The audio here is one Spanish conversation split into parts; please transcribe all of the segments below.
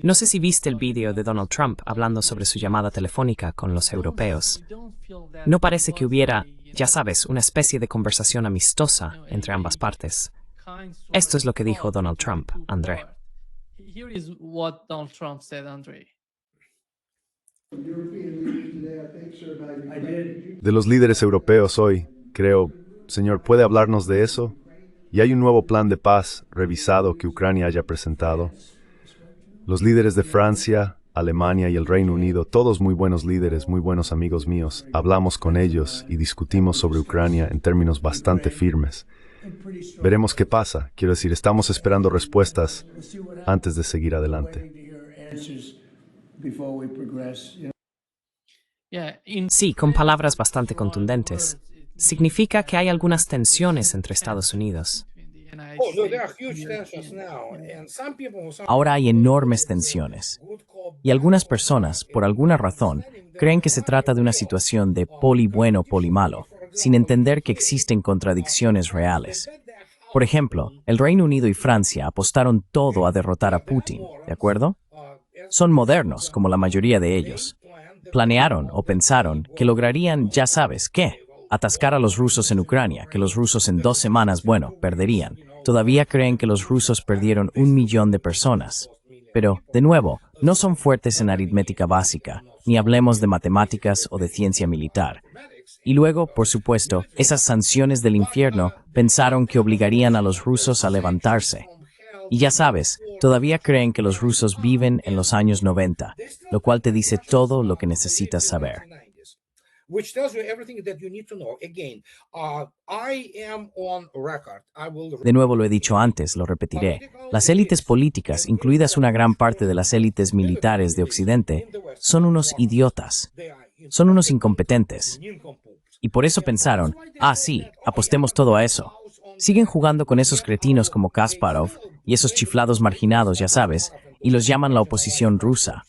No sé si viste el vídeo de Donald Trump hablando sobre su llamada telefónica con los europeos. No parece que hubiera, ya sabes, una especie de conversación amistosa entre ambas partes. Esto es lo que dijo Donald Trump, André. De los líderes europeos hoy, creo, señor, ¿puede hablarnos de eso? ¿Y hay un nuevo plan de paz revisado que Ucrania haya presentado? Los líderes de Francia, Alemania y el Reino Unido, todos muy buenos líderes, muy buenos amigos míos, hablamos con ellos y discutimos sobre Ucrania en términos bastante firmes. Veremos qué pasa. Quiero decir, estamos esperando respuestas antes de seguir adelante. Sí, con palabras bastante contundentes. Significa que hay algunas tensiones entre Estados Unidos. Ahora hay enormes tensiones. Y algunas personas, por alguna razón, creen que se trata de una situación de poli bueno, poli malo, sin entender que existen contradicciones reales. Por ejemplo, el Reino Unido y Francia apostaron todo a derrotar a Putin, ¿de acuerdo? Son modernos, como la mayoría de ellos. Planearon o pensaron que lograrían, ya sabes, ¿qué? Atascar a los rusos en Ucrania, que los rusos en 2 semanas, bueno, perderían. Todavía creen que los rusos perdieron 1 millón de personas. Pero, de nuevo, no son fuertes en aritmética básica, ni hablemos de matemáticas o de ciencia militar. Y luego, por supuesto, esas sanciones del infierno pensaron que obligarían a los rusos a levantarse. Y ya sabes, todavía creen que los rusos viven en los años 90, lo cual te dice todo lo que necesitas saber. De nuevo lo he dicho antes, lo repetiré. Las élites políticas, incluidas una gran parte de las élites militares de Occidente, son unos idiotas. Son unos incompetentes. Y por eso pensaron, sí, apostemos todo a eso. Siguen jugando con esos cretinos como Kasparov y esos chiflados marginados, ya sabes, y los llaman la oposición rusa.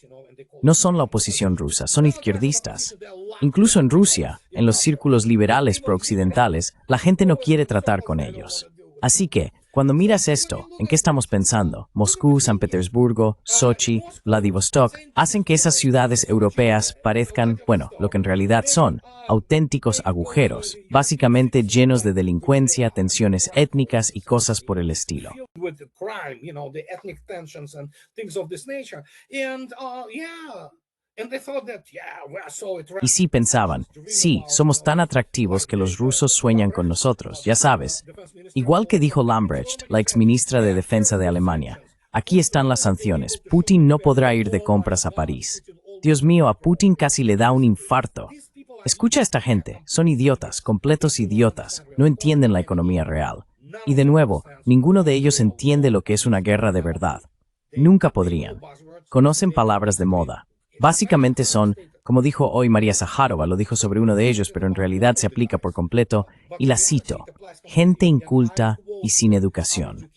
No son la oposición rusa, son izquierdistas. Incluso en Rusia, en los círculos liberales prooccidentales, la gente no quiere tratar con ellos. Así que, cuando miras esto, ¿en qué estamos pensando? Moscú, San Petersburgo, Sochi, Vladivostok, hacen que esas ciudades europeas parezcan, bueno, lo que en realidad son, auténticos agujeros, básicamente llenos de delincuencia, tensiones étnicas y cosas por el estilo. Y sí pensaban, sí, somos tan atractivos que los rusos sueñan con nosotros, ya sabes. Igual que dijo Lambrecht, la exministra de Defensa de Alemania, aquí están las sanciones, Putin no podrá ir de compras a París. Dios mío, a Putin casi le da un infarto. Escucha a esta gente, son idiotas, completos idiotas, no entienden la economía real. Y de nuevo, ninguno de ellos entiende lo que es una guerra de verdad. Nunca podrían. Conocen palabras de moda. Básicamente son, como dijo hoy María Zaharova, lo dijo sobre uno de ellos, pero en realidad se aplica por completo, y la cito, gente inculta y sin educación.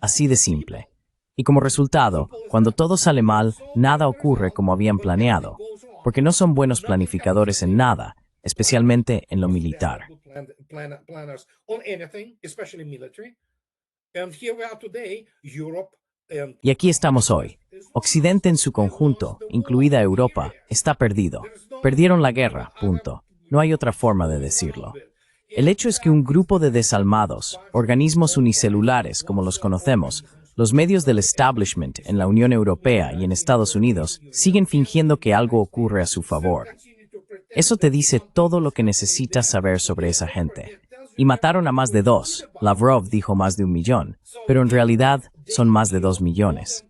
Así de simple. Y como resultado, cuando todo sale mal, nada ocurre como habían planeado, porque no son buenos planificadores en nada, especialmente en lo militar. Y aquí estamos hoy. Occidente en su conjunto, incluida Europa, está perdido. Perdieron la guerra, punto. No hay otra forma de decirlo. El hecho es que un grupo de desalmados, organismos unicelulares como los conocemos, los medios del establishment en la Unión Europea y en Estados Unidos, siguen fingiendo que algo ocurre a su favor. Eso te dice todo lo que necesitas saber sobre esa gente. Y mataron a más de 2. Lavrov dijo más de 1 millón, pero en realidad son más de 2 millones.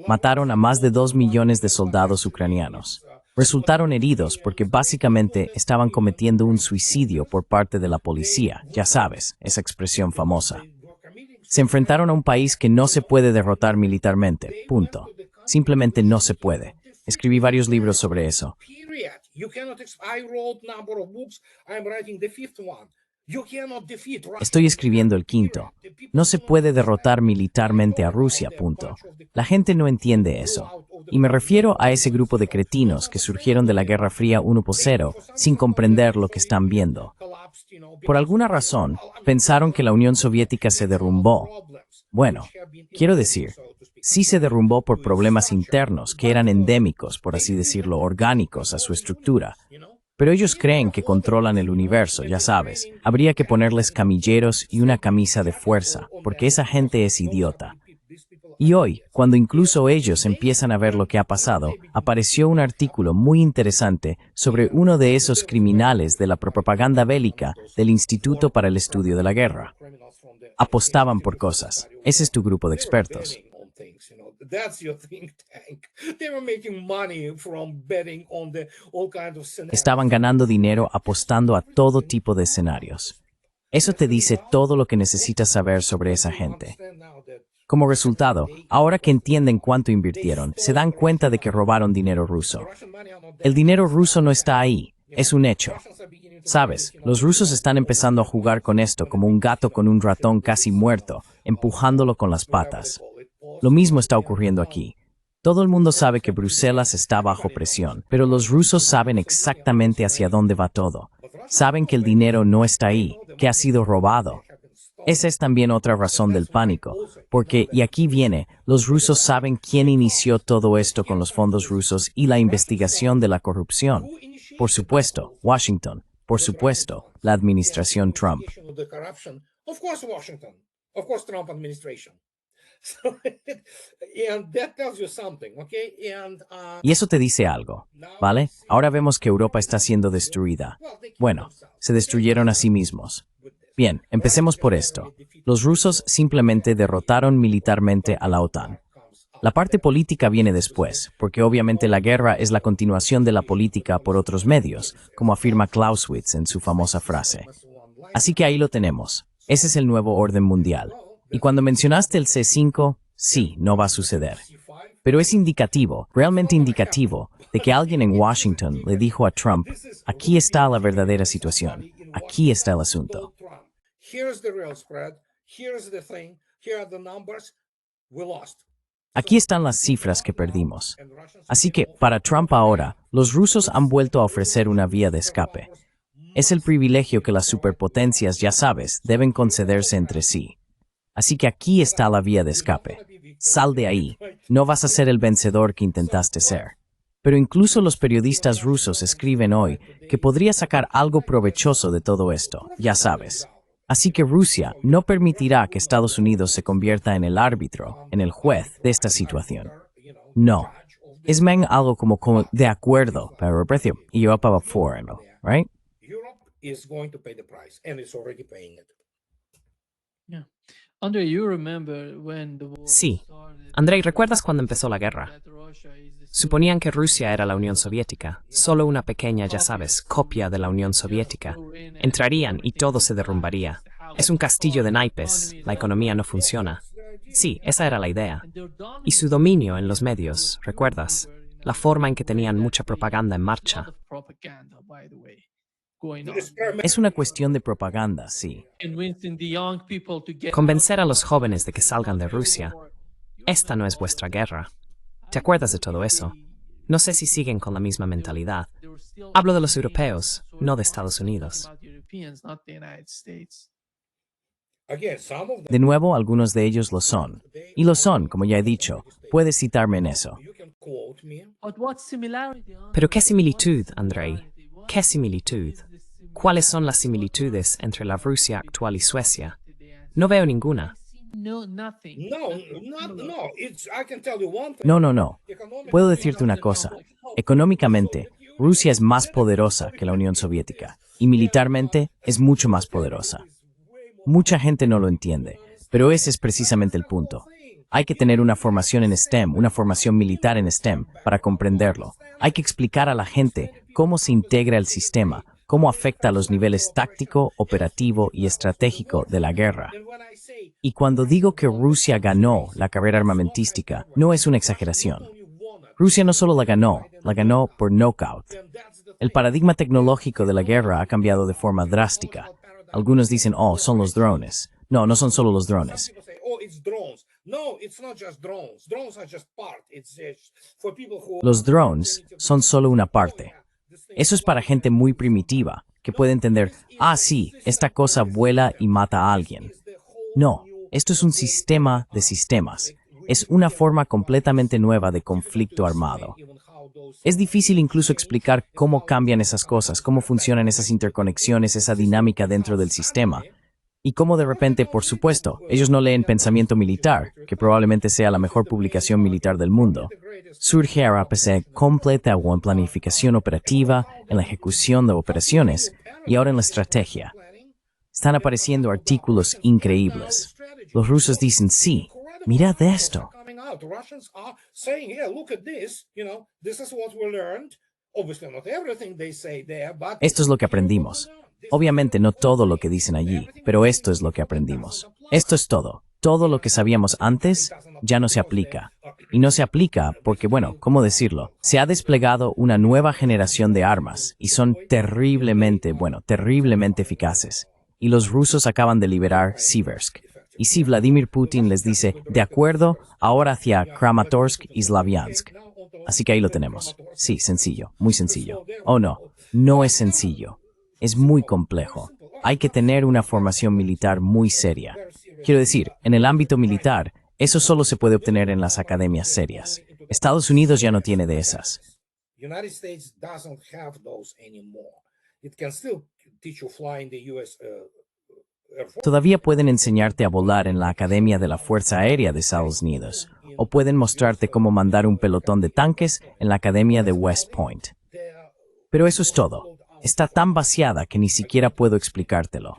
Mataron a más de 2 millones de soldados ucranianos. Resultaron heridos porque básicamente estaban cometiendo un suicidio por parte de la policía, ya sabes, esa expresión famosa. Se enfrentaron a un país que no se puede derrotar militarmente, punto. Simplemente no se puede. Escribí varios libros sobre eso. Estoy escribiendo el 5º. No se puede derrotar militarmente a Rusia, punto. La gente no entiende eso. Y me refiero a ese grupo de cretinos que surgieron de la Guerra Fría 1.0 sin comprender lo que están viendo. Por alguna razón, pensaron que la Unión Soviética se derrumbó. Bueno, quiero decir, Sí se derrumbó por problemas internos que eran endémicos, por así decirlo, orgánicos a su estructura. Pero ellos creen que controlan el universo, ya sabes. Habría que ponerles camilleros y una camisa de fuerza, porque esa gente es idiota. Y hoy, cuando incluso ellos empiezan a ver lo que ha pasado, apareció un artículo muy interesante sobre uno de esos criminales de la propaganda bélica del Instituto para el Estudio de la Guerra. Apostaban por cosas. Ese es tu grupo de expertos. Estaban ganando dinero apostando a todo tipo de escenarios. Eso te dice todo lo que necesitas saber sobre esa gente. Como resultado, ahora que entienden cuánto invirtieron, se dan cuenta de que robaron dinero ruso. El dinero ruso no está ahí, es un hecho. Sabes, los rusos están empezando a jugar con esto como un gato con un ratón casi muerto, empujándolo con las patas. Lo mismo está ocurriendo aquí. Todo el mundo sabe que Bruselas está bajo presión, pero los rusos saben exactamente hacia dónde va todo. Saben que el dinero no está ahí, que ha sido robado. Esa es también otra razón del pánico, porque, y aquí viene, los rusos saben quién inició todo esto con los fondos rusos y la investigación de la corrupción. Por supuesto, Washington. Por supuesto, la administración Trump. Y eso te dice algo, ¿vale? Ahora vemos que Europa está siendo destruida. Bueno, se destruyeron a sí mismos. Bien, empecemos por esto. Los rusos simplemente derrotaron militarmente a la OTAN. La parte política viene después, porque obviamente la guerra es la continuación de la política por otros medios, como afirma Clausewitz en su famosa frase. Así que ahí lo tenemos. Ese es el nuevo orden mundial. Y cuando mencionaste el C5, sí, no va a suceder. Pero es indicativo, realmente indicativo, de que alguien en Washington le dijo a Trump, aquí está la verdadera situación, aquí está el asunto. Aquí están las cifras que perdimos. Así que, para Trump ahora, los rusos han vuelto a ofrecer una vía de escape. Es el privilegio que las superpotencias, ya sabes, deben concederse entre sí. Así que aquí está la vía de escape. Sal de ahí. No vas a ser el vencedor que intentaste ser. Pero incluso los periodistas rusos escriben hoy que podría sacar algo provechoso de todo esto, ya sabes. Así que Rusia no permitirá que Estados Unidos se convierta en el árbitro, en el juez de esta situación. No. Es algo como de acuerdo, pero el precio, y yo pago por, ¿right? Sí. Andrei, ¿recuerdas cuando empezó la guerra? Suponían que Rusia era la Unión Soviética, solo una pequeña, ya sabes, copia de la Unión Soviética. Entrarían y todo se derrumbaría. Es un castillo de naipes, la economía no funciona. Sí, esa era la idea. Y su dominio en los medios, ¿recuerdas? La forma en que tenían mucha propaganda en marcha. Es una cuestión de propaganda, sí. Convencer a los jóvenes de que salgan de Rusia. Esta no es vuestra guerra. ¿Te acuerdas de todo eso? No sé si siguen con la misma mentalidad. Hablo de los europeos, no de Estados Unidos. De nuevo, algunos de ellos lo son. Y lo son, como ya he dicho. Puedes citarme en eso. Pero ¿qué similitud, Andrei? ¿Qué similitud? ¿Cuáles son las similitudes entre la Rusia actual y Suecia? No veo ninguna. No. Puedo decirte una cosa. Económicamente, Rusia es más poderosa que la Unión Soviética. Y militarmente, es mucho más poderosa. Mucha gente no lo entiende, pero ese es precisamente el punto. Hay que tener una formación en STEM, una formación militar en STEM, para comprenderlo. Hay que explicar a la gente cómo se integra el sistema, cómo afecta a los niveles táctico, operativo y estratégico de la guerra. Y cuando digo que Rusia ganó la carrera armamentística, no es una exageración. Rusia no solo la ganó por knockout. El paradigma tecnológico de la guerra ha cambiado de forma drástica. Algunos dicen, son los drones. No, no son solo los drones. Los drones son solo una parte. Eso es para gente muy primitiva, que puede entender, sí, esta cosa vuela y mata a alguien. No, esto es un sistema de sistemas. es una forma completamente nueva de conflicto armado. Es difícil incluso explicar cómo cambian esas cosas, cómo funcionan esas interconexiones, esa dinámica dentro del sistema. Y cómo de repente, por supuesto, ellos no leen Pensamiento Militar, que probablemente sea la mejor publicación militar del mundo. Surge a pesar completa en planificación operativa, en la ejecución de operaciones y ahora en la estrategia. Están apareciendo artículos increíbles. Los rusos dicen, sí, mirad esto. Esto es lo que aprendimos. Obviamente no todo lo que dicen allí, pero esto es lo que aprendimos. Esto es todo. Todo lo que sabíamos antes ya no se aplica. Y no se aplica porque, bueno, ¿cómo decirlo? Se ha desplegado una nueva generación de armas y son terriblemente eficaces. Y los rusos acaban de liberar Siversk. Y si Vladimir Putin les dice, de acuerdo, ahora hacia Kramatorsk y Slaviansk. Así que ahí lo tenemos. Sí, sencillo, muy sencillo. Oh no, no es sencillo. Es muy complejo. Hay que tener una formación militar muy seria. Quiero decir, en el ámbito militar, eso solo se puede obtener en las academias serias. Estados Unidos ya no tiene de esas. Todavía pueden enseñarte a volar en la Academia de la Fuerza Aérea de Estados Unidos, o pueden mostrarte cómo mandar un pelotón de tanques en la Academia de West Point. Pero eso es todo. Está tan vaciada que ni siquiera puedo explicártelo.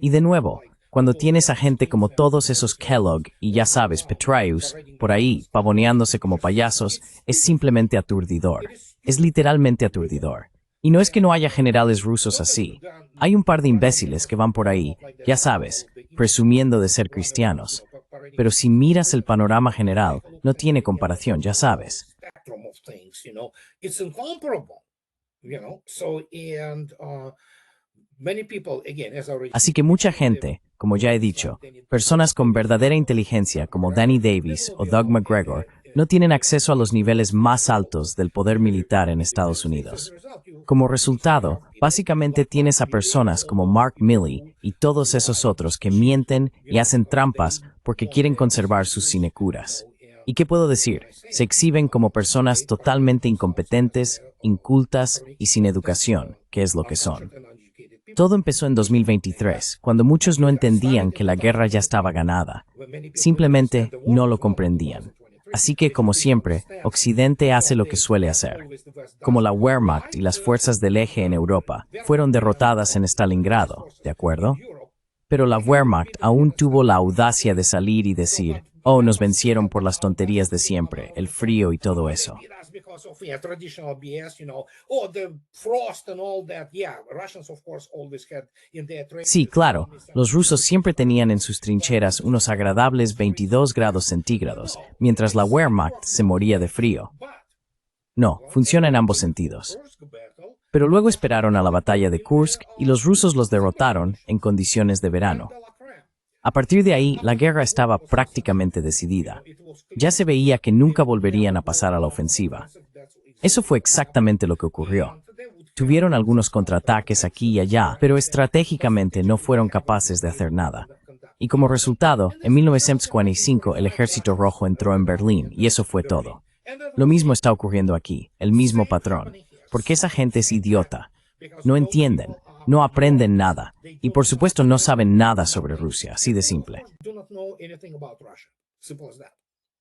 Y de nuevo, cuando tienes a gente como todos esos Kellogg y ya sabes, Petraeus, por ahí, pavoneándose como payasos, es simplemente aturdidor. Es literalmente aturdidor. Y no es que no haya generales rusos así. Hay un par de imbéciles que van por ahí, ya sabes, presumiendo de ser cristianos. Pero si miras el panorama general, no tiene comparación, ya sabes. Así que mucha gente, como ya he dicho, personas con verdadera inteligencia como Danny Davis o Doug McGregor, no tienen acceso a los niveles más altos del poder militar en Estados Unidos. Como resultado, básicamente tienes a personas como Mark Milley y todos esos otros que mienten y hacen trampas porque quieren conservar sus sinecuras. ¿Y qué puedo decir? Se exhiben como personas totalmente incompetentes, incultas y sin educación, que es lo que son. Todo empezó en 2023, cuando muchos no entendían que la guerra ya estaba ganada. Simplemente no lo comprendían. Así que, como siempre, Occidente hace lo que suele hacer. Como la Wehrmacht y las fuerzas del eje en Europa fueron derrotadas en Stalingrado, ¿de acuerdo? Pero la Wehrmacht aún tuvo la audacia de salir y decir, oh, nos vencieron por las tonterías de siempre, el frío y todo eso. Sí, claro, los rusos siempre tenían en sus trincheras unos agradables 22 grados centígrados, mientras la Wehrmacht se moría de frío. No, funciona en ambos sentidos. Pero luego esperaron a la batalla de Kursk y los rusos los derrotaron en condiciones de verano. A partir de ahí, la guerra estaba prácticamente decidida. Ya se veía que nunca volverían a pasar a la ofensiva. Eso fue exactamente lo que ocurrió. Tuvieron algunos contraataques aquí y allá, pero estratégicamente no fueron capaces de hacer nada. Y como resultado, en 1945 el Ejército Rojo entró en Berlín y eso fue todo. Lo mismo está ocurriendo aquí, el mismo patrón. Porque esa gente es idiota. No entienden. No aprenden nada, y por supuesto no saben nada sobre Rusia, así de simple.